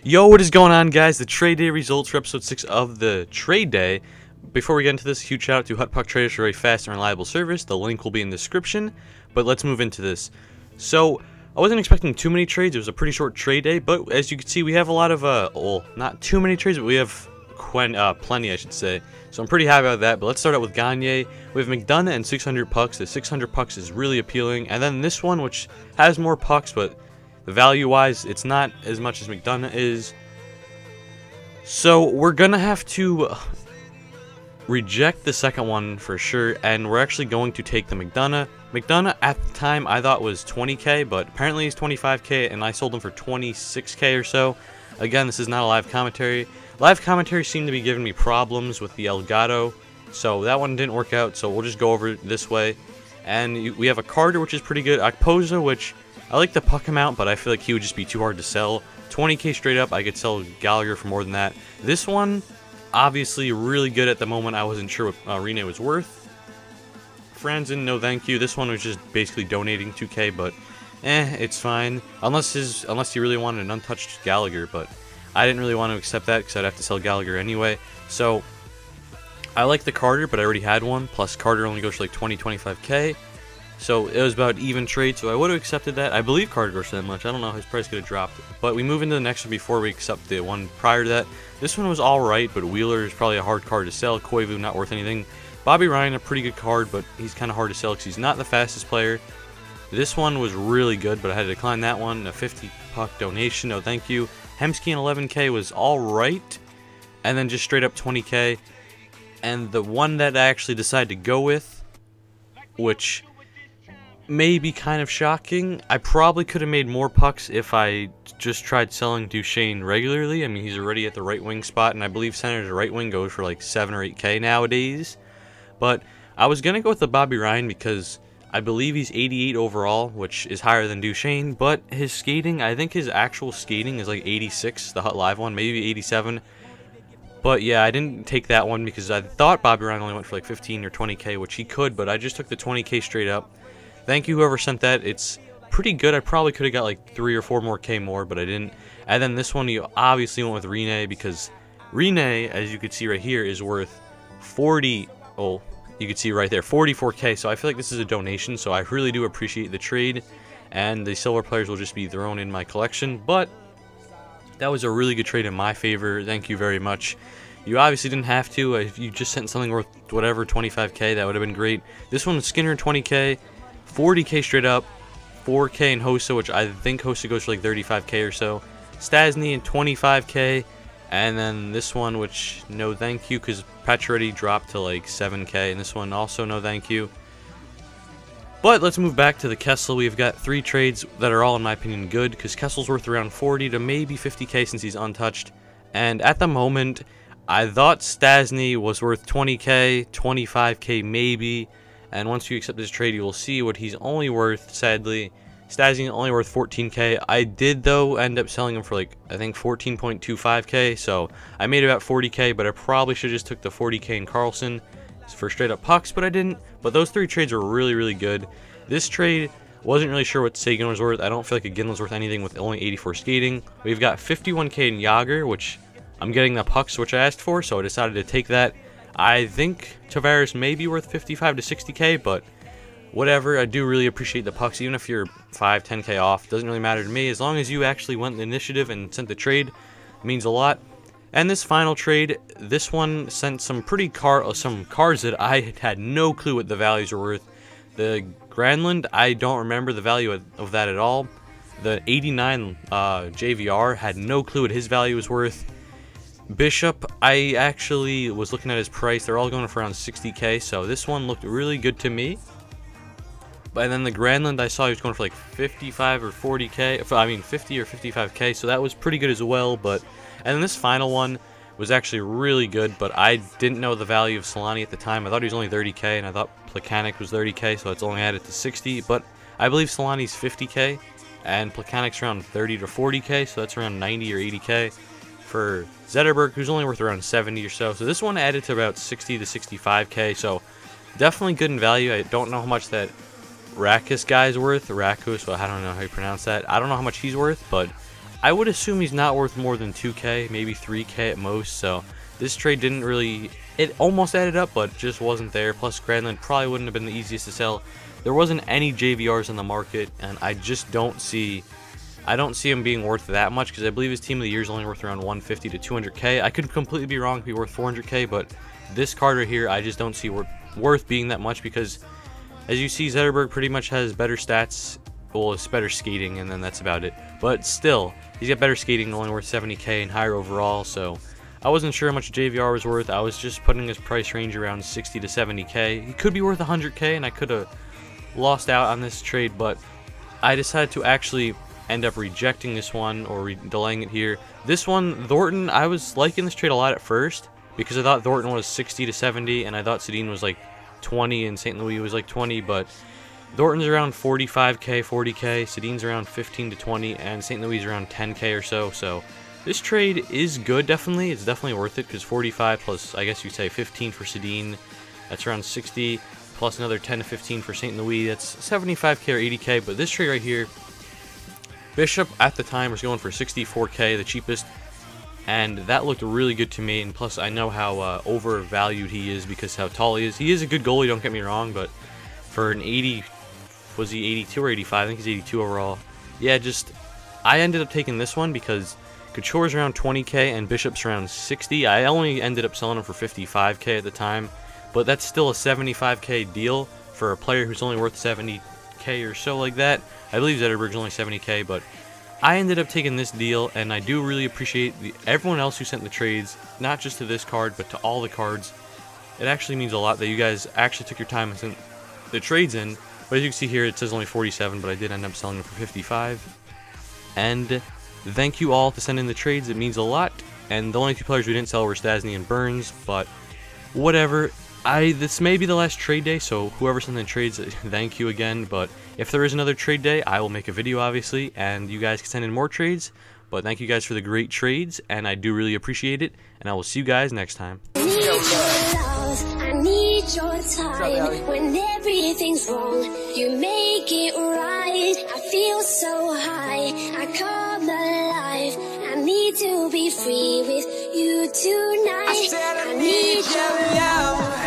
Yo, what is going on, guys? The trade day results for episode 6 of the trade day. Before we get into this, huge shout out to HutPuck Traders for a fast and reliable service. The link will be in the description, but let's move into this. So, I wasn't expecting too many trades. It was a pretty short trade day, but as you can see, we have a lot of, well, not too many trades, but we have plenty, I should say. So I'm pretty happy about that, but let's start out with Gagne. We have McDonough and 600 pucks. The 600 pucks is really appealing, and then this one, which has more pucks, but the value-wise, it's not as much as McDonough is. So we're going to have to reject the second one for sure, and we're actually going to take the McDonough. McDonough at the time I thought was 20k, but apparently he's 25k, and I sold him for 26k or so. Again, this is not a live commentary. Live commentary seemed to be giving me problems with the Elgato, so that one didn't work out, so we'll just go over it this way. And we have a Carter, which is pretty good. Okposo, which I like the puck amount, but I feel like he would just be too hard to sell. 20k straight up, I could sell Gallagher for more than that. This one, obviously really good at the moment. I wasn't sure what Rene was worth. Franzen, no thank you. This one was just basically donating 2k, but it's fine. Unless he really wanted an untouched Gallagher, but I didn't really want to accept that because I'd have to sell Gallagher anyway. So I like the Carter, but I already had one. Plus Carter only goes for like 20-25k. So it was about even trade, so I would have accepted that. I believe Carter goes for that much. I don't know, his price could have dropped. But we move into the next one before we accept the one prior to that. This one was alright, but Wheeler is probably a hard card to sell. Koivu, not worth anything. Bobby Ryan, a pretty good card, but he's kind of hard to sell because he's not the fastest player. This one was really good, but I had to decline that one. A 50 puck donation, no thank you. Hemsky and 11k was alright, and then just straight up 20k. And the one that I actually decided to go with, which may be kind of shocking, I probably could have made more pucks if I just tried selling Duchesne regularly. I mean, he's already at the right wing spot, and I believe center's right wing goes for like 7 or 8k nowadays. But I was going to go with the Bobby Ryan because I believe he's 88 overall, which is higher than Duchesne, but his skating, I think his actual skating is like 86, the Hut Live one, maybe 87. But yeah, I didn't take that one because I thought Bobby Ryan only went for like 15 or 20k, which he could, but I just took the 20k straight up. Thank you whoever sent that. It's pretty good. I probably could have got like 3 or 4 more k more, but I didn't. And then this one, you obviously went with Rene because Rene, as you can see right here, is worth 40. Oh, you can see right there, 44k. So I feel like this is a donation. So I really do appreciate the trade, and the silver players will just be thrown in my collection. But that was a really good trade in my favor. Thank you very much. You obviously didn't have to. If you just sent something worth whatever 25k, that would have been great. This one was Skinner 20k. 40k straight up, 4k in Hossa, which I think Hossa goes for like 35k or so. Stasny and 25k, and then this one, which no thank you, because Pacioretty dropped to like 7k, and this one also no thank you. But let's move back to the Kessel. We've got 3 trades that are all, in my opinion, good, because Kessel's worth around 40 to maybe 50k since he's untouched. And at the moment, I thought Stasny was worth 20k, 25k maybe. And once you accept this trade, you will see what he's only worth, sadly. Stasny only worth 14k. I did, though, end up selling him for, like, I think 14.25k. So I made about 40k, but I probably should have just took the 40k in Carlson for straight-up pucks, but I didn't. But those 3 trades were really, really good. This trade, wasn't really sure what Sagan was worth. I don't feel like Ginla was worth anything with only 84 skating. We've got 51k in Jágr, which I'm getting the pucks, which I asked for, so I decided to take that. I think Tavares may be worth 55 to 60k, but whatever. I do really appreciate the pucks, even if you're 5, 10k off. Doesn't really matter to me. As long as you actually went the initiative and sent the trade, it means a lot. And this final trade, this one sent some some cards that I had no clue what the values were worth. The Granlund, I don't remember the value of that at all. The 89 JVR, had no clue what his value was worth. Bishop, I actually was looking at his price. They're all going for around 60k, so this one looked really good to me. But then the Granlund, I saw he was going for like 55 or 40k. I mean 50 or 55k, so that was pretty good as well. And then this final one was actually really good, but I didn't know the value of Solani at the time. I thought he was only 30k, and I thought Plekanec was 30k, so it's only added to 60. But I believe Solani's 50k, and Plekanec's around 30 to 40k, so that's around 90 or 80k. For Zetterberg, who's only worth around 70 or so. So this one added to about 60 to 65k, so definitely good in value. I don't know how much that Rakus guy is worth. Rakus, well, I don't know how you pronounce that. I don't know how much he's worth, but I would assume he's not worth more than 2K, maybe 3K at most, so this trade didn't really, it almost added up, but just wasn't there. Plus, Granlund probably wouldn't have been the easiest to sell. There wasn't any JVRs on the market, and I just don't see him being worth that much, because I believe his team of the year is only worth around 150 to 200K. I could completely be wrong, be worth 400K, but this card right here, I just don't see worth being that much, because as you see, Zetterberg pretty much has better stats. Well, it's better skating, and then that's about it. But still, he's got better skating, only worth 70K and higher overall, so I wasn't sure how much JVR was worth. I was just putting his price range around 60 to 70K. He could be worth 100K, and I could have lost out on this trade, but I decided to actually end up rejecting this one, or delaying it here. This one, Thornton, I was liking this trade a lot at first, because I thought Thornton was 60 to 70, and I thought Sedin was like 20, and St. Louis was like 20, but Thornton's around 45K, 40K, Sedin's around 15 to 20, and St. Louis is around 10K or so, so this trade is good, definitely. It's definitely worth it, because 45 plus, I guess you'd say 15 for Sedin, that's around 60, plus another 10 to 15 for St. Louis, that's 75K or 80K, but this trade right here, Bishop at the time was going for 64K, the cheapest, and that looked really good to me, and plus I know how overvalued he is because how tall he is. He is a good goalie, don't get me wrong, but for an 80, was he 82 or 85? I think he's 82 overall. Yeah, just, I ended up taking this one because Couture's around 20K and Bishop's around 60. I only ended up selling him for 55K at the time, but that's still a 75K deal for a player who's only worth 70K or so like that. I believe Zetterberg's only 70K, but I ended up taking this deal, and I do really appreciate everyone else who sent the trades, not just to this card, but to all the cards. It actually means a lot that you guys actually took your time and sent the trades in. But as you can see here, it says only 47, but I did end up selling them for 55. And thank you all to send in the trades. It means a lot. And the only two players we didn't sell were Stasny and Burns, but whatever. This may be the last trade day, so whoever sent in trades, thank you again. But if there is another trade day, I will make a video, obviously, and you guys can send in more trades. But thank you guys for the great trades, and I do really appreciate it. And I will see you guys next time. I need your time. When everything's wrong, you make it right. I feel so high, I come alive. I need to be free with you tonight. I need your love.